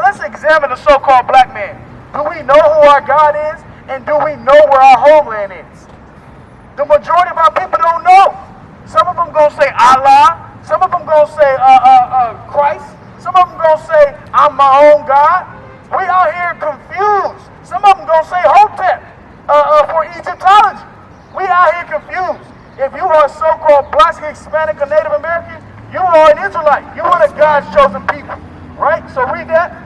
let's examine the so-called black man. Do we know who our God is? And do we know where our homeland is? The majority of our people don't know. Some of them gonna say Allah. Some of them gonna say Christ. Some of them gonna say I'm my own God. We out here confused. Some of them gonna say Hotep for Egyptology. We out here confused. If you are so-called Black, Hispanic, or Native American, you are an Israelite. You are the God's chosen people, right? So read that.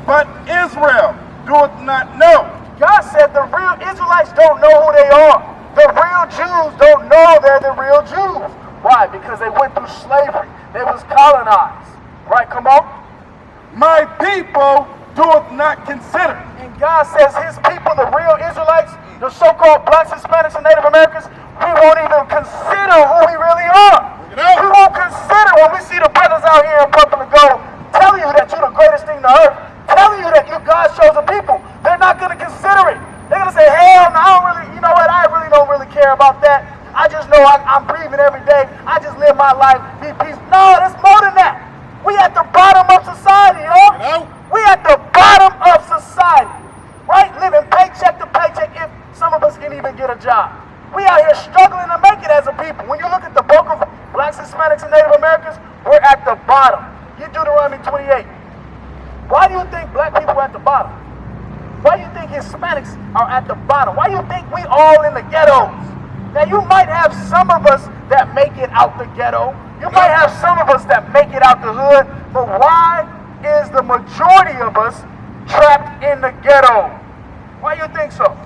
But Israel doeth not know. God said the real Israelites don't know who they are. The real Jews don't know they're the real Jews. Why? Because they went through slavery. They was colonized. Right? Come on. My people doeth not consider. And God says his people, the real Israelites, the so-called Blacks, Hispanics, and Native Americans, we won't even consider who we really are. We won't consider when we see the brothers out here in purple and gold telling you that you're the greatest thing on earth, telling you that you're God's chosen people. They're not going to consider it. They're going to say, hell no, I don't really, you know what, I really don't care about that. I just know I'm breathing every day. I just live my life, be peaceful. No, there's more than that. We at the bottom of society, yo. We at the bottom of society, right? Living paycheck to paycheck if some of us can even get a job. We out here struggling to make it as a people. When you look at the bulk of Blacks, Hispanics, and Native Americans, we're at the bottom. Get Deuteronomy 28. Why do you think black people are at the bottom? Why do you think Hispanics are at the bottom? Why do you think we all in the ghettos? Now, you might have some of us that make it out the ghetto. You might have some of us that make it out the hood. But why is the majority of us trapped in the ghetto? Why do you think so?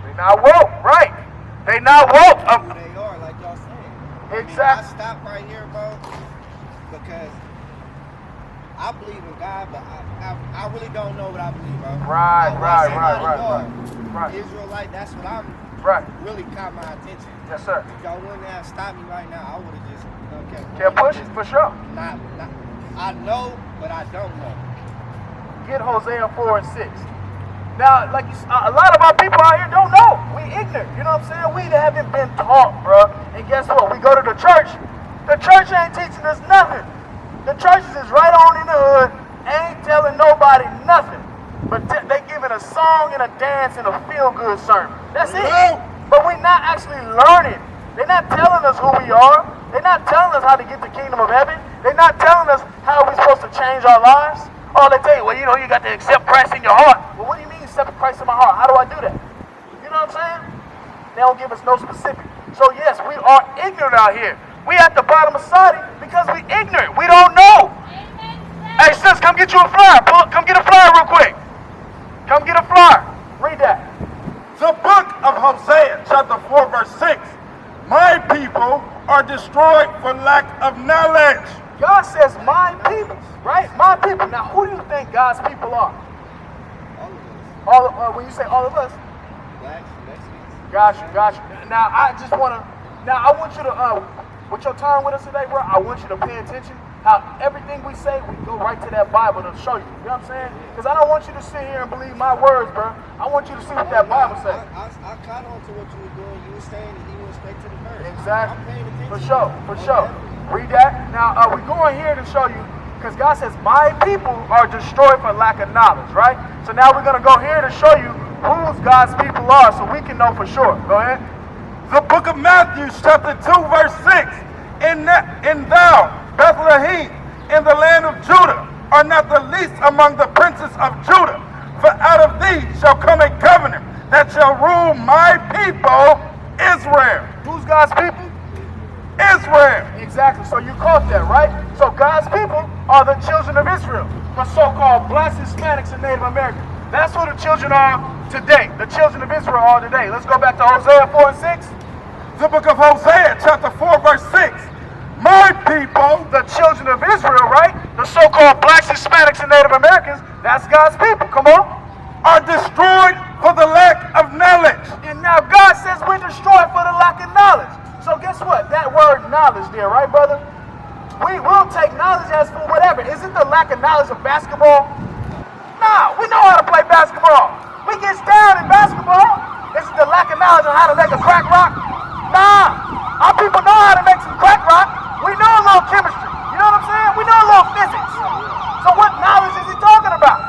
They're not woke, right? They not woke. They are, like y'all saying. Exactly. I stop right here, bro, because I believe in God, but I really don't know what I believe, bro. Right. Israelite, that's what I'm really caught my attention. Yes, sir. If y'all wouldn't have stopped me right now, I would have just, Can't push it, for sure. I know, but I don't know. Get Hosea 4 and 6. Now, like a lot of our people out here don't know. We ignorant, you know what I'm saying? We haven't been taught, bro. And guess what? We go to the church. The church ain't teaching us nothing. The churches is right on in the hood, ain't telling nobody nothing. But they giving a song and a dance and a feel-good sermon. That's it. But we're not actually learning. They're not telling us who we are. They're not telling us how to get the kingdom of heaven. They're not telling us how we're supposed to change our lives. All they tell you, well, you know, you got to accept Christ in your heart. Well, what do you mean accept Christ in my heart? How do I do that? You know what I'm saying? They don't give us no specific. So yes, we are ignorant out here. We at the bottom of society because we ignorant. We don't know. Hey, sis, come get you a flyer. Come get a flyer real quick. Come get a flyer. Read that. The book of Hosea, chapter 4, verse 6. My people are destroyed for lack of knowledge. God says, my people, right? My people. Now, who do you think God's people are? All of us. When you say all of us? Blacks, Mexicans. Got you. Now, I just want to, I want you to, with your time with us today, bro, I want you to pay attention how everything we say, we go right to that Bible to show you. You know what I'm saying? Because I don't want you to sit here and believe my words, bro. I want you to see what that Bible says. I caught on to what you were doing. You were saying that he went straight to the verse. Exactly. I'm paying attention. For sure. Read that. Now, we're going here to show you, because God says, my people are destroyed for lack of knowledge, right? So now we're going to go here to show you whose God's people are so we can know for sure. Go ahead. The book of Matthew, chapter 2, verse 6. And thou, Bethlehem, in the land of Judah, are not the least among the princes of Judah. For out of thee shall come a governor that shall rule my people, Israel. Who's God's people? Israel. Exactly. So you caught that, right? So God's people are the children of Israel, the so-called Blacks, Hispanics, and Native Americans. That's who the children are today. The children of Israel are today. Let's go back to Hosea 4 and 6. The book of Hosea, chapter 4, verse 6. My people, the children of Israel, right? The so-called Blacks, Hispanics, and Native Americans, that's God's people. Come on. Are destroyed for the lack of knowledge. And now God says we're destroyed for the lack of knowledge. So guess what? That word knowledge there, right, brother? We will take knowledge as for whatever. Is it the lack of knowledge of basketball? Nah, we know how to play basketball. We get down in basketball. Is it the lack of knowledge on how to make a crack rock? Nah, our people know how to make some crack rock. We We know a little chemistry. You know what I'm saying? We know a little physics. So what knowledge is he talking about?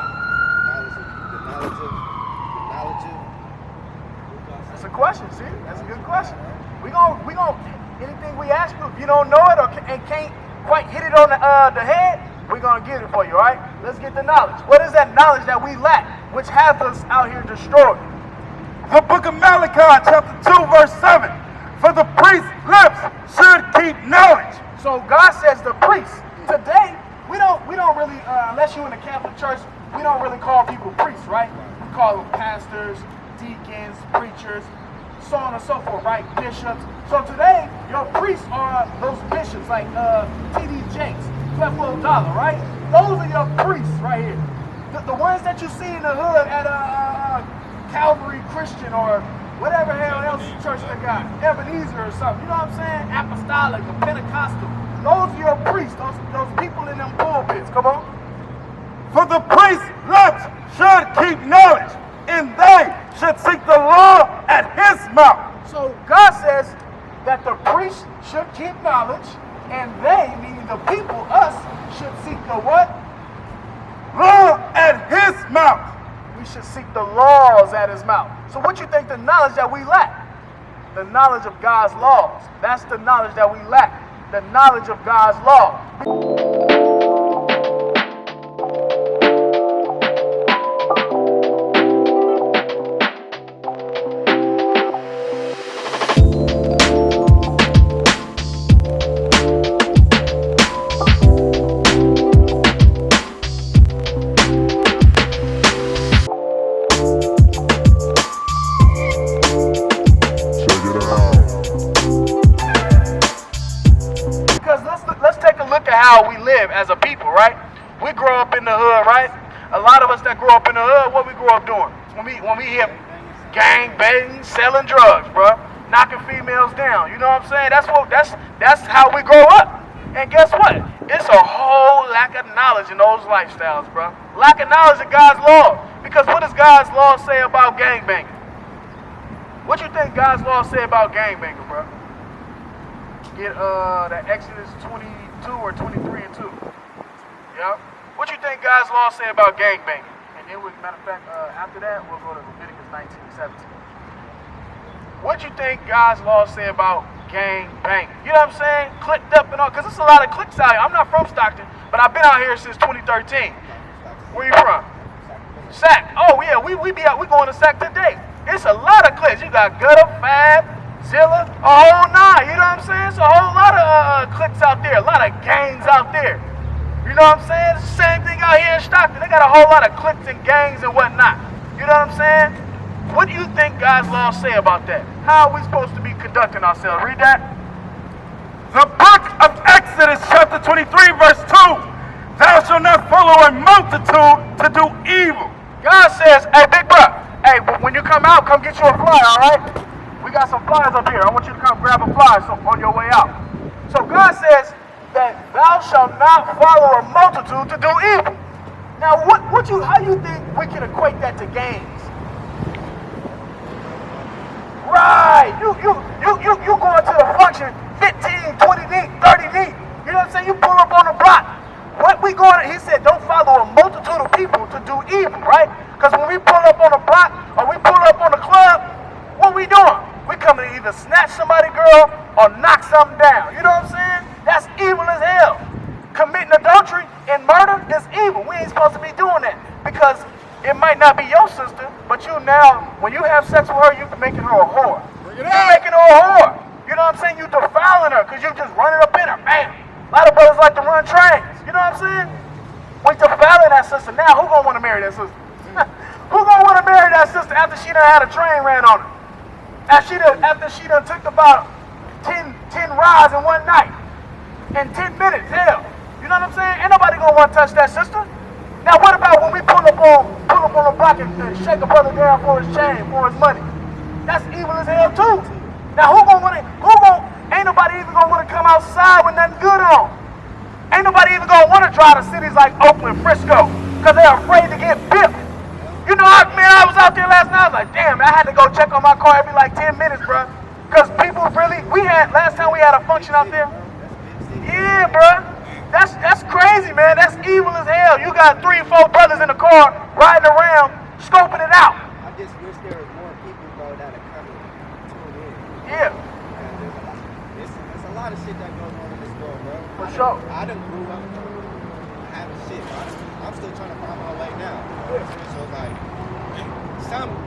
That's a question, see? That's a good question. We gon' anything we ask you, if you don't know it and can't quite hit it on the head, we're gonna get it for you, all right? Let's get the knowledge. What is that knowledge that we lack, which has us out here destroyed? The book of Malachi, chapter 2, verse 7. For the priest's lips should keep knowledge. So God says the priest. Today, we don't really, unless you're in the Catholic Church, we don't really call people priests, right? We call them pastors, deacons, preachers, so on and so forth, right? Bishops. So today, your priests are those bishops like T.D. Jakes, Creflo Dollar, right? Those are your priests right here. The ones that you see in the hood at Calvary Christian or whatever hell else church they got, Ebenezer or something, you know what I'm saying? Apostolic or Pentecostal. Those are your priests, those people in them pulpits, come on. For the priest's lips should keep knowledge, and they should seek the law at his mouth. So God says that the priest should keep knowledge, and they, meaning the people, us, should seek the what? Law at his mouth. We should seek the laws at his mouth. So what you think the knowledge that we lack? The knowledge of God's laws. That's the knowledge that we lack. The knowledge of God's law. How we live as a people, right? We grow up in the hood, right? A lot of us that grow up in the hood, what we grow up doing? When we hear gang banging, selling drugs, bro, knocking females down. You know what I'm saying? That's how we grow up. And guess what? It's a whole lack of knowledge in those lifestyles, bro. Lack of knowledge of God's law. Because what does God's law say about gang banging? What you think God's law say about gang banging, bro? Get that Exodus 22 or 23 and 2. Yeah. What you think God's law say about gang banging? And then, matter of fact, after that, we'll go to Leviticus 19 and 17. What you think God's law say about gang banging? You know what I'm saying? Clicked up and all, because there's a lot of clicks out here. I'm not from Stockton, but I've been out here since 2013. Where you from? Sac. Oh yeah, we going to Sac today. It's a lot of clicks. You got Gutter, Fab, Zilla, a whole nine, you know what I'm saying? So a whole lot of cliques out there, a lot of gangs out there. You know what I'm saying? It's the same thing out here in Stockton. They got a whole lot of cliques and gangs and whatnot. You know what I'm saying? What do you think God's laws say about that? How are we supposed to be conducting ourselves? Read that. The book of Exodus chapter 23 verse 2. Thou shalt not follow a multitude to do evil. God says, hey big bro, hey, when you come out, come get you a flyer, all right? We got some flyers up here. I want you to come grab a flyer on your way out. So God says that thou shalt not follow a multitude to do evil. Now, how you think we can equate that to gangs? Right. You going to the function 15, 20 deep, 30 deep. You know what I'm saying? You pull up on the block. He said, don't follow a multitude of people to do evil, right? Because when we pull up on the block or we pull up on the club, what we doing? We coming to either snatch somebody, girl, or knock something down. You know what I'm saying? That's evil as hell. Committing adultery and murder is evil. We ain't supposed to be doing that because it might not be your sister, but you now, when you have sex with her, you're making her a whore. You're making her a whore. You know what I'm saying? You defiling her because you just running up in her. Bam. A lot of brothers like to run trains. You know what I'm saying? We defiling that sister. Now, who gonna want to marry that sister? Who gonna want to marry that sister after she done had a train ran on her? After she done took about 10 rides in one night. In 10 minutes, hell. You know what I'm saying? Ain't nobody gonna want to touch that sister. Now what about when we pull up on the block and shake a brother down for his chain, for his money? That's evil as hell too. Now ain't nobody even gonna want to come outside with nothing good on. Ain't nobody even gonna want to drive to cities like Oakland, Frisco, because they're afraid to get bipped. You know, I was out there last night, I was like, damn, I had to go check on my car every like 10 minutes, bro. Because people really, last time we had a function out there, Yeah, bro. That's crazy, man. That's evil as hell. You got 3 or 4 brothers in the car riding around, scoping it out. I just wish there was more people, bro, that are coming to it. Yeah. There's a lot of shit that goes on in this world, bro. For sure. I done grew up having shit, bro. I'm still trying to find my way now. Yeah. So like,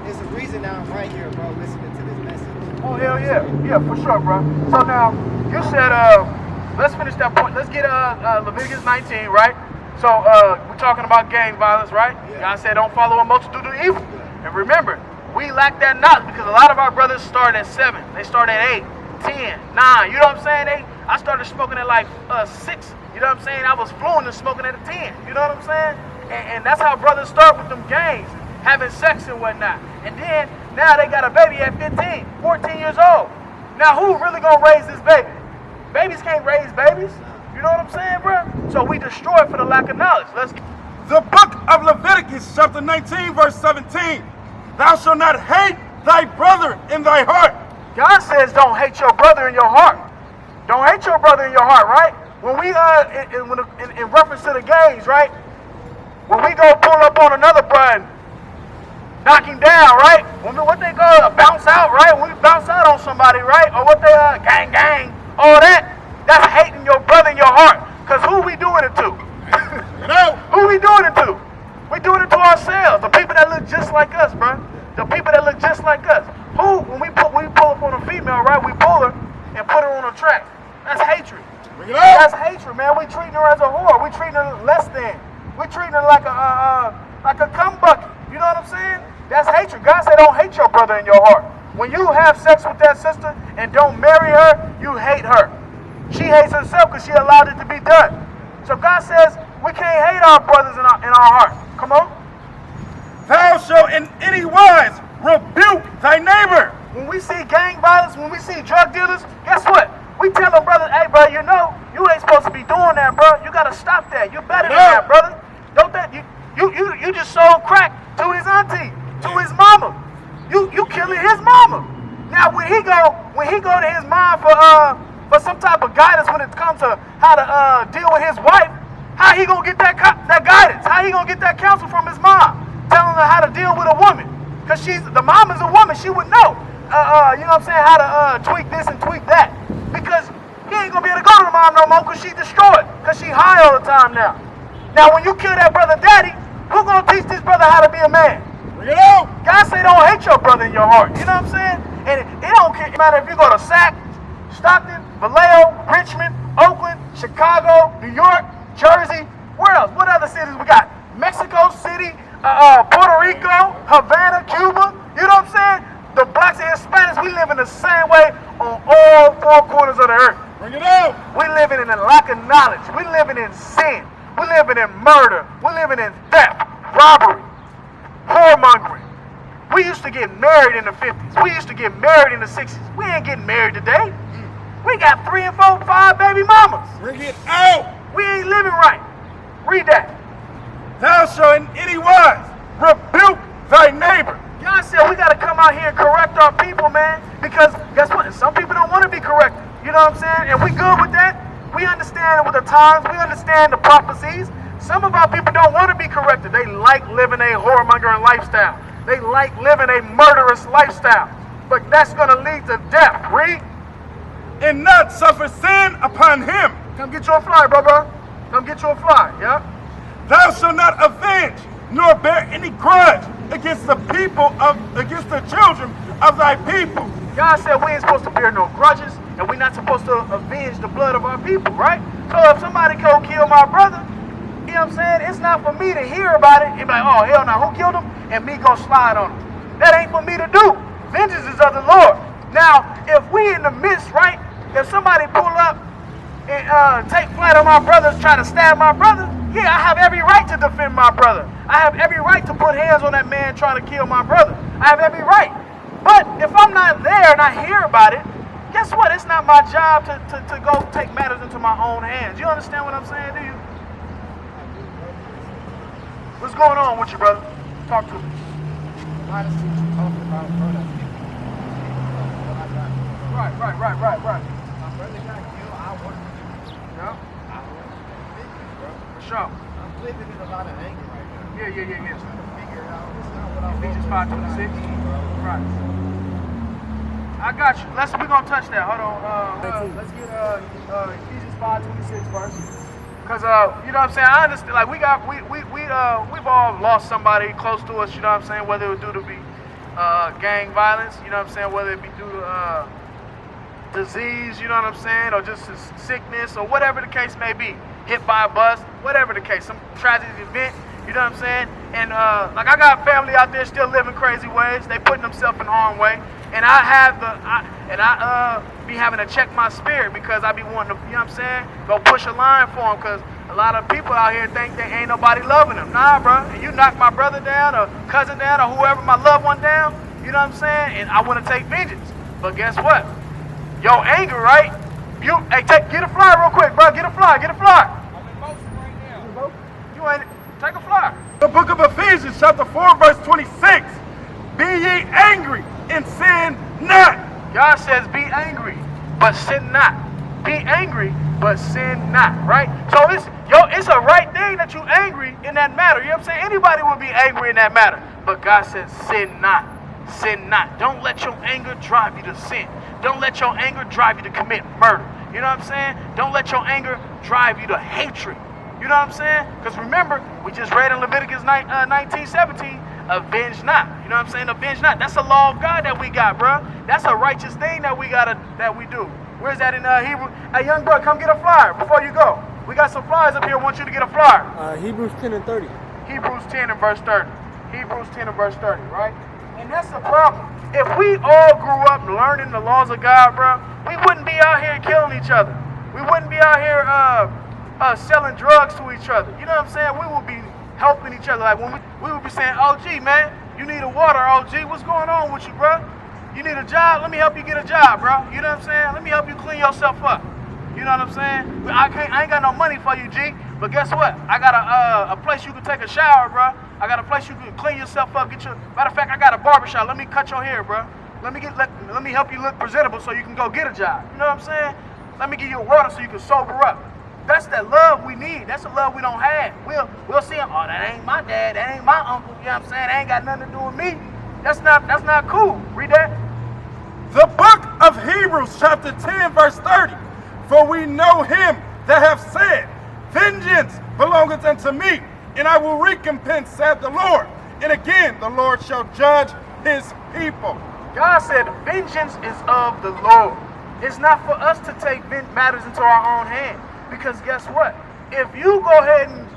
it's a reason that I'm right here, bro, listening to this message. Oh, hell yeah. Yeah, for sure, bro. So now, you said, let's finish that point. Let's get Leviticus 19, right? So we're talking about gang violence, right? Yeah. God said don't follow a multitude of evil. Yeah. And remember, we lack that knowledge because a lot of our brothers start at 7. They start at 8, 10, 9. You know what I'm saying? I started smoking at like 6. You know what I'm saying? I was fluent in smoking at a 10. You know what I'm saying? And that's how brothers start with them gangs, having sex and whatnot. And then now they got a baby at 15, 14 years old. Now who really gonna raise this baby? Babies can't raise babies. You know what I'm saying, bro? So we destroy it for the lack of knowledge. The book of Leviticus, chapter 19, verse 17. Thou shalt not hate thy brother in thy heart. God says don't hate your brother in your heart. Don't hate your brother in your heart, right? When we, in reference to the gangs, right? When we go pull up on another bro and knock him down, right? What they call a bounce out, right? When we bounce out on somebody, right? Or what they, gang, all that. That's hating your brother in your heart. Because who we doing it to? You know? Who we doing it to? We doing it to ourselves. The people that look just like us, bro. The people that look just like us. When we pull up on a female, right? We pull her and put her on a track. That's hatred. That's hatred, man. We treating her as a whore. We treating her less than. We treating her like a cum bucket. You know what I'm saying? That's hatred. God said don't hate your brother in your heart. When you have sex with that sister and don't marry her, you hate her. She hates herself because she allowed it to be done. So God says we can't hate our brothers in our heart. Come on. Thou shalt in any wise rebuke thy neighbor. When we see gang violence, when we see drug dealers, guess what? We tell them, brothers, hey, bro, you know, you ain't supposed to be doing that, bro. You got to stop that. You're better than that, brother. Don't that, you just sold crack to his auntie, to his mama. You killing his mama. Now, when he go to his mom for some type of guidance when it comes to how to deal with his wife, how he gonna get that guidance? How he gonna get that counsel from his mom, telling her how to deal with a woman? Because the mom is a woman, she would know. You know what I'm saying? How to tweak this and tweak that. Because he ain't gonna be able to go to the mom no more because she's destroyed. Because she high all the time now. Now, when you kill that brother daddy, who gonna teach this brother how to be a man? You know? God say don't hate your brother in your heart. You know what I'm saying? And it don't matter if you go to Stockton, Vallejo, Richmond, Oakland, Chicago, New York, Jersey. Where else? What other cities we got? Mexico City, Puerto Rico, Havana, Cuba. You know what I'm saying? The blacks and Hispanics, we live in the same way on all 4 corners of the earth. Bring it out. We living in a lack of knowledge. We living in sin. We living in murder. We living in theft, robbery, whoremongering. We used to get married in the 50s. We used to get married in the 60s. We ain't getting married today. We got 3 and 4, 5 baby mamas. Bring it out. We ain't living right. Read that. Thou shalt in any wise rebuke thy neighbor. God said we got to come out here and correct our people, man. Because guess what? Some people don't want to be corrected. You know what I'm saying? And we good with that. We understand with the times. We understand the prophecies. Some of our people don't want to be corrected. They like living a whoremongering lifestyle. They like living a murderous lifestyle. But that's going to lead to death. Read. And not suffer sin upon him. Come get you a fly, brother. Come get you a fly, yeah? Thou shalt not avenge, nor bear any grudge against the children of thy people. God said we ain't supposed to bear no grudges, and we're not supposed to avenge the blood of our people, right? So if somebody go kill my brother, you know what I'm saying? It's not for me to hear about it and be like, oh, hell no, who killed him? And me go slide on him. That ain't for me to do. Vengeance is of the Lord. Now, if we in the midst, right? If somebody pull up and take flight on my brothers, try to stab my brother, yeah, I have every right to defend my brother. I have every right to put hands on that man trying to kill my brother. I have every right. But if I'm not there and I hear about it, guess what? It's not my job to go take matters into my own hands. You understand what I'm saying, do you? What's going on with you, brother? Talk to me. Why does you talking about brothers? Right. My brother got killed. I worked with him. Yeah. sure. I'm living in a lot of anger right now. Yeah. Trying to figure it out. It's not what I want. Ephesians 5:26. Right. I got you. We're gonna touch that. Hold on. Let's get Ephesians 5:26 first. Cause you know what I'm saying. I understand. Like we've all lost somebody close to us. You know what I'm saying. Whether it was due to be gang violence. You know what I'm saying. Whether it be due to disease. You know what I'm saying. Or just sickness or whatever the case may be. Hit by a bus. Whatever the case. Some tragic event. You know what I'm saying. And like I got family out there still living crazy ways. They putting themselves in harm's way. And I be having to check my spirit because I be wanting to, you know what I'm saying, go push a line for them because a lot of people out here think they ain't nobody loving them. Nah, bro. And you knock my brother down or cousin down or whoever, my loved one down, you know what I'm saying, and I want to take vengeance. But guess what? Your anger, right? Get a fly real quick, bro. Get a fly. I'm in motion right now. You ain't, take a fly. The book of Ephesians, chapter 4, verse 26. Be ye angry and sin not. God says be angry, but sin not. Be angry, but sin not, right? So it's a right thing that you angry in that matter. You know what I'm saying? Anybody will be angry in that matter. But God says sin not. Sin not. Don't let your anger drive you to sin. Don't let your anger drive you to commit murder. You know what I'm saying? Don't let your anger drive you to hatred. You know what I'm saying? Because remember, we just read in Leviticus 19:17, avenge not. You know what I'm saying? Avenge not. That's a law of God that we got, bro. That's a righteous thing that we do. Where's that in Hebrew? Hey, young bro, come get a flyer before you go. We got some flyers up here. I want you to get a flyer. Hebrews 10 and 30. Hebrews 10 and verse 30. Hebrews 10 and verse 30, right? And that's the problem. If we all grew up learning the laws of God, bro, we wouldn't be out here killing each other. We wouldn't be out here selling drugs to each other. You know what I'm saying? We would be helping each other. Like when we would be saying, OG, man, you need a water, OG. What's going on with you, bro? You need a job? Let me help you get a job, bro. You know what I'm saying? Let me help you clean yourself up. You know what I'm saying? I ain't got no money for you, G. But guess what? I got a place you can take a shower, bro. I got a place you can clean yourself up. Matter of fact, I got a barbershop. Let me cut your hair, bro. Let me help you look presentable so you can go get a job. You know what I'm saying? Let me give you a water so you can sober up. That's that love we need. That's the love we don't have. We'll see him. Oh, that ain't my dad. That ain't my uncle. You know what I'm saying? That ain't got nothing to do with me. That's not cool. Read that. The book of Hebrews, chapter 10, verse 30. For we know him that hath said, vengeance belongeth unto me, and I will recompense, saith the Lord. And again, the Lord shall judge his people. God said, vengeance is of the Lord. It's not for us to take matters into our own hand. Because guess what? If you go ahead and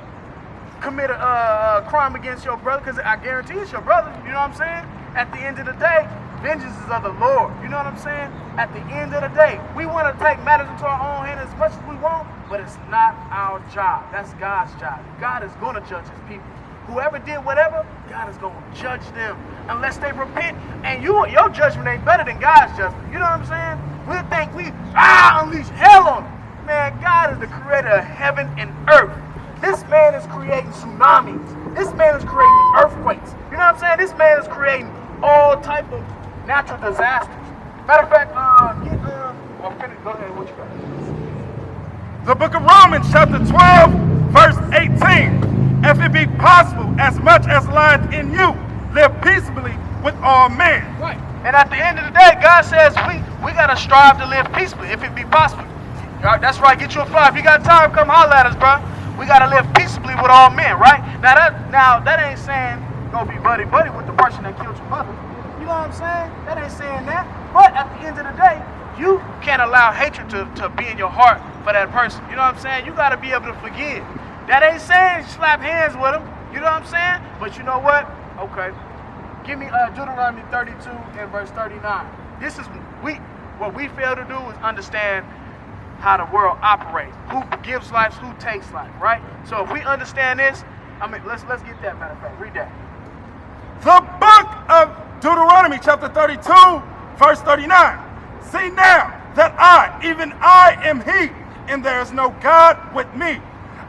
commit a crime against your brother, because I guarantee it's your brother, you know what I'm saying? At the end of the day, vengeance is of the Lord. You know what I'm saying? At the end of the day, we want to take matters into our own hand as much as we want, but it's not our job. That's God's job. God is going to judge his people. Whoever did whatever, God is going to judge them unless they repent. And your judgment ain't better than God's judgment. You know what I'm saying? We'll think we unleash hell on them. Man, God is the creator of heaven and earth. This man is creating tsunamis. This man is creating earthquakes. You know what I'm saying? This man is creating all type of natural disasters. Matter of fact, go ahead, what you got? The book of Romans, chapter 12, verse 18. If it be possible, as much as lieth in you, live peaceably with all men. Right. And at the end of the day, God says we got to strive to live peaceably, if it be possible. That's right, get you a fly. If you got time, come holler at us, bro. We got to live peaceably with all men, right? Now that ain't saying go be buddy-buddy with the person that killed your mother. You know what I'm saying? That ain't saying that. But at the end of the day, you can't allow hatred to be in your heart for that person. You know what I'm saying? You got to be able to forgive. That ain't saying slap hands with them. You know what I'm saying? But you know what? Okay. Give me Deuteronomy 32 and verse 39. This is what we fail to do is understand how the world operates. Who gives life, who takes life, right? So if we understand this, let's get that, matter of fact. Read that. The book of Deuteronomy, chapter 32, verse 39. See now that even I am he, and there is no God with me.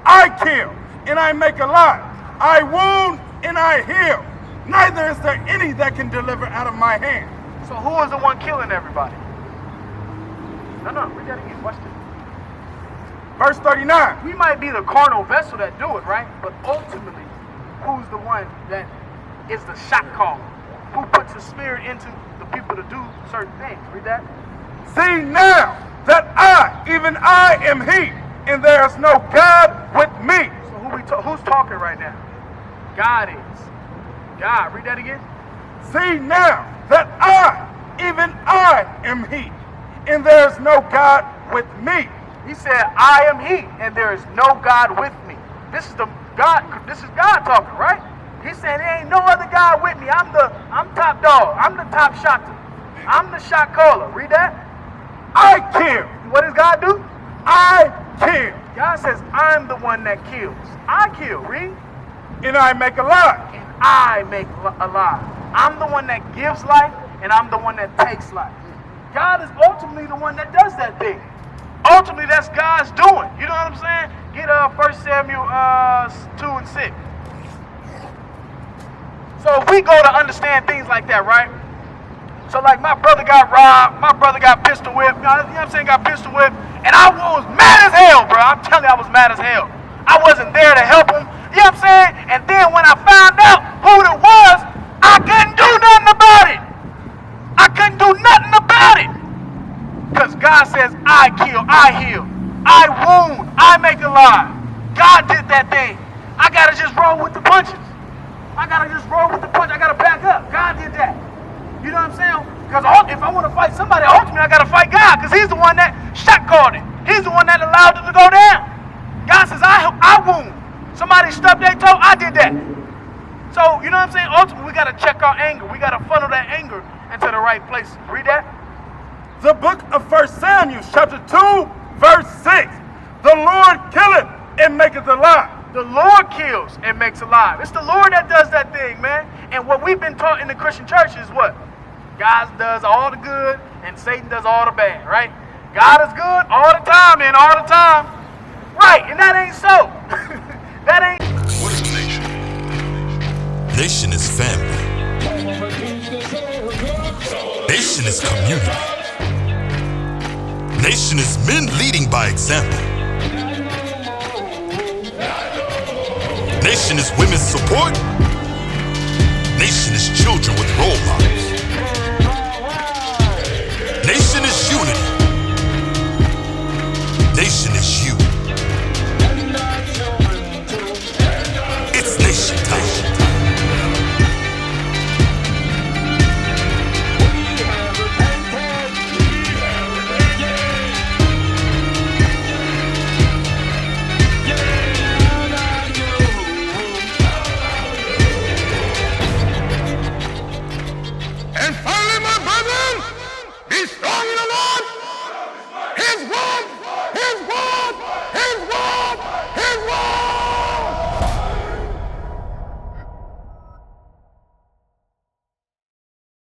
I kill, and I make alive. I wound, and I heal. Neither is there any that can deliver out of my hand. So who is the one killing everybody? No, read that again. Watch this. Verse 39. We might be the carnal vessel that do it, right? But ultimately, who's the one that is the shot caller? Who puts the spirit into the people to do certain things? Read that. See now that I, even I, am he, and there is no God with me. So who's talking right now? God is. God. Read that again. See now that I, even I, am he, and there is no God with me. He said, I am he, and there is no God with me. This is God talking, right? He said, there ain't no other God with me. I'm top dog. I'm the top shotter. I'm the shot caller. Read that. I kill. What does God do? I kill. God says, I'm the one that kills. I kill. Read. And I make alive. And I make alive. I'm the one that gives life, and I'm the one that takes life. God is ultimately the one that does that thing. Ultimately, that's God's doing. You know what I'm saying? Get 1 Samuel 2 and 6. So if we go to understand things like that, right? So like my brother got robbed, my brother got pistol whipped, you know what I'm saying, got pistol whipped, and I was mad as hell, bro. I'm telling you, I was mad as hell. I wasn't there to help him, you know what I'm saying? And then when I found out who it was, I couldn't do nothing about it. I couldn't do nothing about it. Because God says, I kill, I heal, I wound, I make alive. God did that thing. I got to just roll with the punches. I got to just roll with the punch. I got to back up. God did that. You know what I'm saying? Because if I want to fight somebody, ultimately I got to fight God, because he's the one that shot called it. He's the one that allowed it to go down. God says, I wound. Somebody stubbed their toe, I did that. So, you know what I'm saying? Ultimately, we got to check our anger. We got to funnel that anger into the right place. Read that. The book of 1 Samuel, chapter 2, verse 6. The Lord killeth and maketh alive. The Lord kills and makes alive. It's the Lord that does that thing, man. And what we've been taught in the Christian church is what? God does all the good and Satan does all the bad, right? God is good all the time and all the time. Right, and that ain't so. That ain't. What is a nation? Nation is family. Nation is community. Nation is men leading by example. Nation is women's support. Nation is children with role models. Nation is unity. Nation is you.